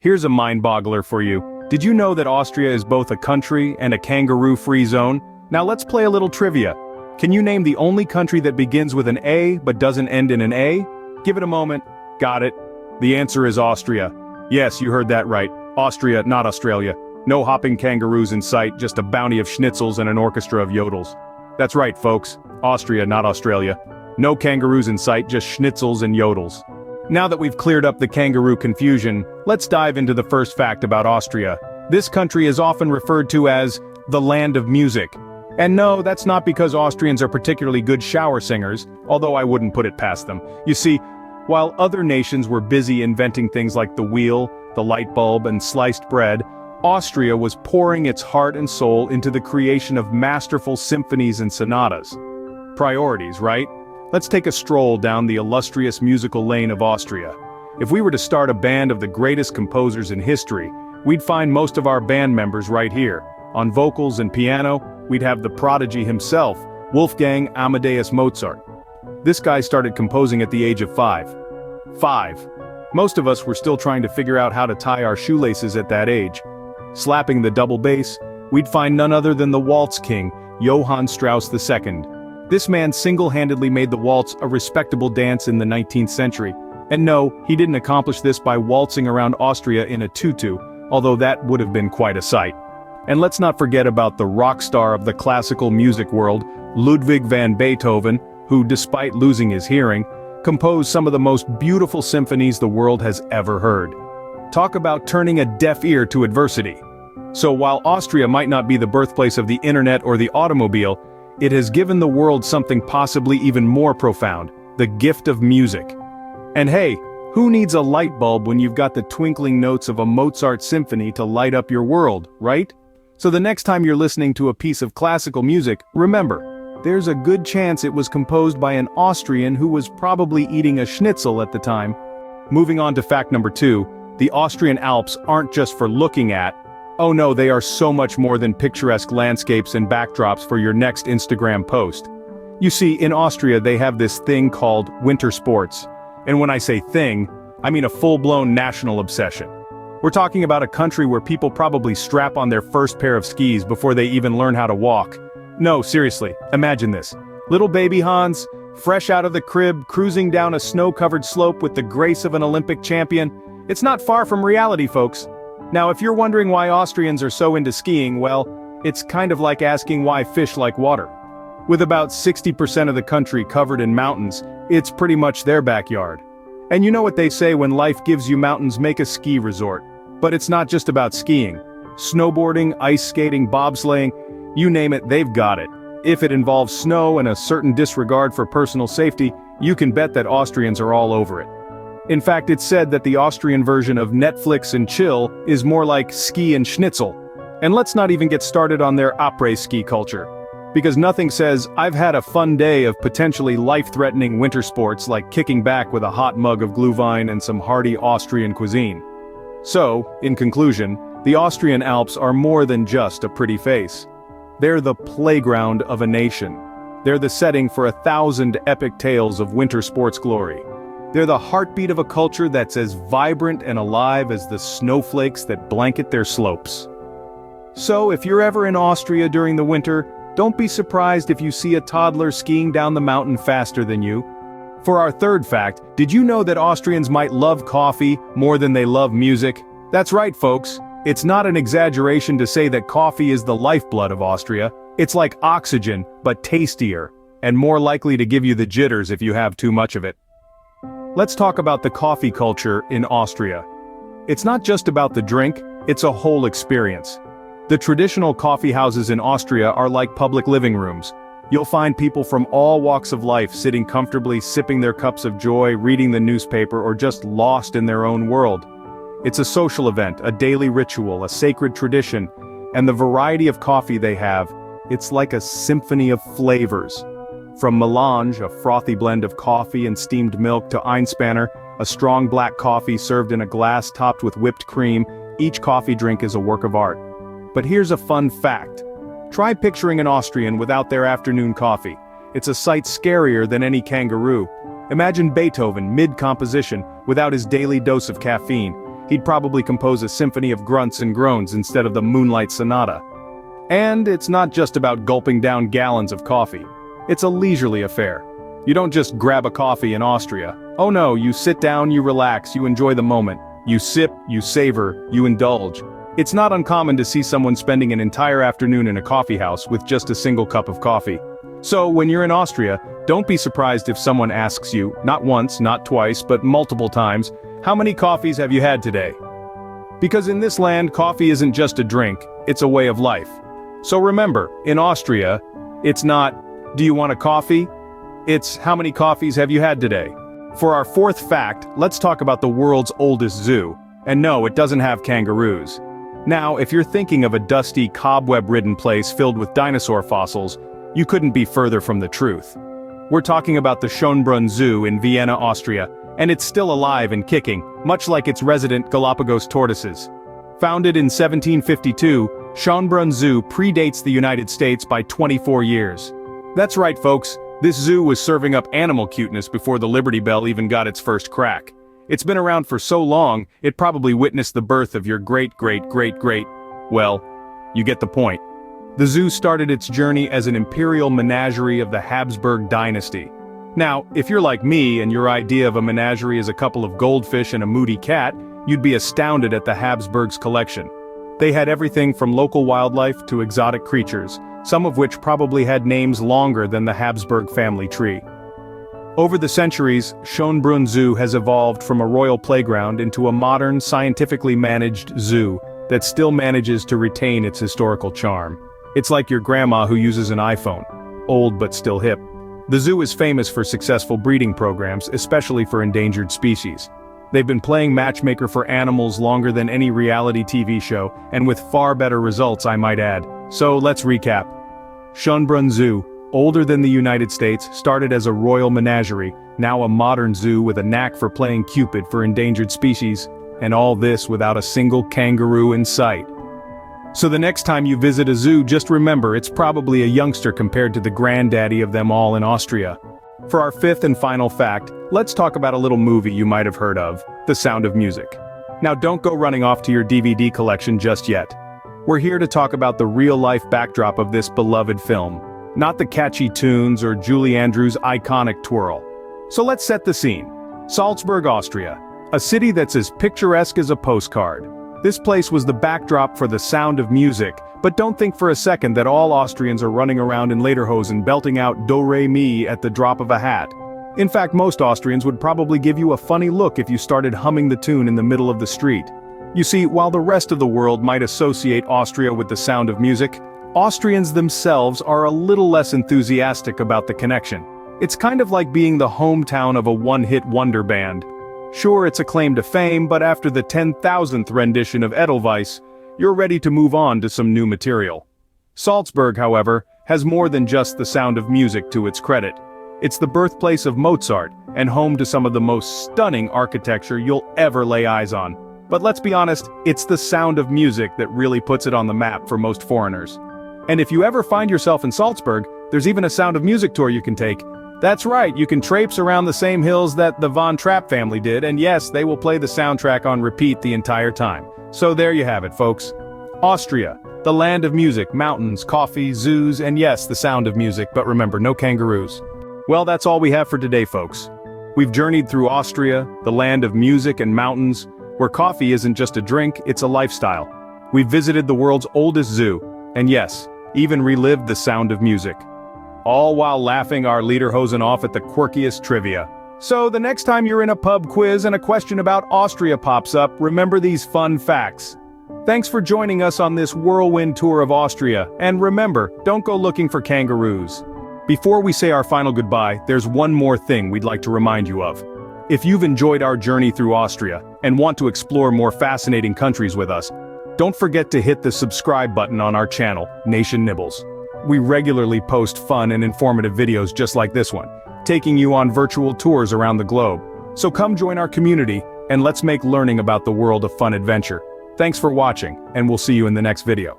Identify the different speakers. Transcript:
Speaker 1: Here's a mind-boggler for you. Did you know that Austria is both a country and a kangaroo-free zone? Now let's play a little trivia. Can you name the only country that begins with an A but doesn't end in an A? Give it a moment. Got it. The answer is Austria. Yes, you heard that right. Austria, not Australia. No hopping kangaroos in sight, just a bounty of schnitzels and an orchestra of yodels. That's right, folks. Austria, not Australia. No kangaroos in sight, just schnitzels and yodels. Now that we've cleared up the kangaroo confusion, let's dive into the first fact about Austria. This country is often referred to as the land of music. And no, that's not because Austrians are particularly good shower singers, although I wouldn't put it past them. You see, while other nations were busy inventing things like the wheel, the light bulb, and sliced bread, Austria was pouring its heart and soul into the creation of masterful symphonies and sonatas. Priorities, right? Let's take a stroll down the illustrious musical lane of Austria. If we were to start a band of the greatest composers in history, we'd find most of our band members right here. On vocals and piano, we'd have the prodigy himself, Wolfgang Amadeus Mozart. This guy started composing at the age of 5. Most of us were still trying to figure out how to tie our shoelaces at that age. Slapping the double bass, we'd find none other than the waltz king, Johann Strauss II. This man single-handedly made the waltz a respectable dance in the 19th century. And no, he didn't accomplish this by waltzing around Austria in a tutu, although that would have been quite a sight. And let's not forget about the rock star of the classical music world, Ludwig van Beethoven, who, despite losing his hearing, composed some of the most beautiful symphonies the world has ever heard. Talk about turning a deaf ear to adversity. So while Austria might not be the birthplace of the internet or the automobile, it has given the world something possibly even more profound, the gift of music. And hey, who needs a light bulb when you've got the twinkling notes of a Mozart symphony to light up your world, right? So the next time you're listening to a piece of classical music, remember, there's a good chance it was composed by an Austrian who was probably eating a schnitzel at the time. Moving on to fact number 2, the Austrian Alps aren't just for looking at. Oh no, they are so much more than picturesque landscapes and backdrops for your next Instagram post. You see, in Austria they have this thing called winter sports. And when I say thing, I mean a full-blown national obsession. We're talking about a country where people probably strap on their first pair of skis before they even learn how to walk. No, seriously, imagine this. Little baby Hans, fresh out of the crib, cruising down a snow-covered slope with the grace of an Olympic champion. It's not far from reality, folks. Now, if you're wondering why Austrians are so into skiing, well, it's kind of like asking why fish like water. With about 60% of the country covered in mountains, it's pretty much their backyard. And you know what they say, when life gives you mountains, make a ski resort. But it's not just about skiing. Snowboarding, ice skating, bobsleighing, you name it, they've got it. If it involves snow and a certain disregard for personal safety, you can bet that Austrians are all over it. In fact, it's said that the Austrian version of Netflix and chill is more like ski and schnitzel. And let's not even get started on their après-ski culture. Because nothing says, I've had a fun day of potentially life-threatening winter sports like kicking back with a hot mug of Glühwein and some hearty Austrian cuisine. So, in conclusion, the Austrian Alps are more than just a pretty face. They're the playground of a nation. They're the setting for 1,000 epic tales of winter sports glory. They're the heartbeat of a culture that's as vibrant and alive as the snowflakes that blanket their slopes. So, if you're ever in Austria during the winter, don't be surprised if you see a toddler skiing down the mountain faster than you. For our third fact, did you know that Austrians might love coffee more than they love music? That's right, folks. It's not an exaggeration to say that coffee is the lifeblood of Austria. It's like oxygen, but tastier, and more likely to give you the jitters if you have too much of it. Let's talk about the coffee culture in Austria. It's not just about the drink, it's a whole experience. The traditional coffee houses in Austria are like public living rooms. You'll find people from all walks of life sitting comfortably, sipping their cups of joy, reading the newspaper, or just lost in their own world. It's a social event, a daily ritual, a sacred tradition, and the variety of coffee they have, it's like a symphony of flavors. From melange, a frothy blend of coffee and steamed milk, to Einspanner, a strong black coffee served in a glass topped with whipped cream, each coffee drink is a work of art. But here's a fun fact. Try picturing an Austrian without their afternoon coffee. It's a sight scarier than any kangaroo. Imagine Beethoven, mid-composition, without his daily dose of caffeine. he'd probably compose a symphony of grunts and groans instead of the Moonlight Sonata. And it's not just about gulping down gallons of coffee. It's a leisurely affair. You don't just grab a coffee in Austria. Oh no, you sit down, you relax, you enjoy the moment. You sip, you savor, you indulge. It's not uncommon to see someone spending an entire afternoon in a coffee house with just a single cup of coffee. So when you're in Austria, don't be surprised if someone asks you, not once, not twice, but multiple times, how many coffees have you had today? Because in this land, coffee isn't just a drink, it's a way of life. So remember, in Austria, it's not, do you want a coffee? It's, how many coffees have you had today? For our fourth fact, let's talk about the world's oldest zoo. And no, it doesn't have kangaroos. Now, if you're thinking of a dusty, cobweb-ridden place filled with dinosaur fossils, you couldn't be further from the truth. We're talking about the Schönbrunn Zoo in Vienna, Austria, and it's still alive and kicking, much like its resident Galapagos tortoises. Founded in 1752, Schönbrunn Zoo predates the United States by 24 years. That's right, folks. This zoo was serving up animal cuteness before the Liberty Bell even got its first crack. It's been around for so long, it probably witnessed the birth of your great-great-great-great, well, you get the point. The zoo started its journey as an imperial menagerie of the Habsburg dynasty. Now, if you're like me and your idea of a menagerie is a couple of goldfish and a moody cat, you'd be astounded at the Habsburgs' collection. They had everything from local wildlife to exotic creatures, some of which probably had names longer than the Habsburg family tree. Over the centuries, Schönbrunn Zoo has evolved from a royal playground into a modern, scientifically managed zoo that still manages to retain its historical charm. It's like your grandma who uses an iPhone, old but still hip. The zoo is famous for successful breeding programs, especially for endangered species. They've been playing matchmaker for animals longer than any reality TV show, and with far better results, I might add. So let's recap. Schönbrunn Zoo, older than the United States, started as a royal menagerie, now a modern zoo with a knack for playing Cupid for endangered species, and all this without a single kangaroo in sight. So the next time you visit a zoo, just remember it's probably a youngster compared to the granddaddy of them all in Austria. For our fifth and final fact, let's talk about a little movie you might have heard of, The Sound of Music. Now don't go running off to your DVD collection just yet. We're here to talk about the real-life backdrop of this beloved film, not the catchy tunes or Julie Andrews' iconic twirl. So let's set the scene. Salzburg, Austria, a city that's as picturesque as a postcard. This place was the backdrop for The Sound of Music, but don't think for a second that all Austrians are running around in lederhosen belting out do-re-mi at the drop of a hat. In fact, most Austrians would probably give you a funny look if you started humming the tune in the middle of the street. You see, while the rest of the world might associate Austria with The Sound of Music, Austrians themselves are a little less enthusiastic about the connection. It's kind of like being the hometown of a one-hit wonder band. Sure, it's a claim to fame, but after the 10,000th rendition of Edelweiss, you're ready to move on to some new material. Salzburg, however, has more than just The Sound of Music to its credit. It's the birthplace of Mozart, and home to some of the most stunning architecture you'll ever lay eyes on. But let's be honest, it's The Sound of Music that really puts it on the map for most foreigners. And if you ever find yourself in Salzburg, there's even a Sound of Music tour you can take. That's right, you can traipse around the same hills that the Von Trapp family did, and yes, they will play the soundtrack on repeat the entire time. So there you have it, folks. Austria, the land of music, mountains, coffee, zoos, and yes, the sound of music, but remember, no kangaroos. Well, that's all we have for today, folks. We've journeyed through Austria, the land of music and mountains, where coffee isn't just a drink, it's a lifestyle. We've visited the world's oldest zoo, and yes, even relived the sound of music. All while laughing our lederhosen off at the quirkiest trivia. So the next time you're in a pub quiz and a question about Austria pops up, remember these fun facts. Thanks for joining us on this whirlwind tour of Austria, and remember, don't go looking for kangaroos. Before we say our final goodbye, there's one more thing we'd like to remind you of. If you've enjoyed our journey through Austria, and want to explore more fascinating countries with us, don't forget to hit the subscribe button on our channel, Nation Nibbles. We regularly post fun and informative videos just like this one, taking you on virtual tours around the globe. So come join our community, and let's make learning about the world a fun adventure. Thanks for watching, and we'll see you in the next video.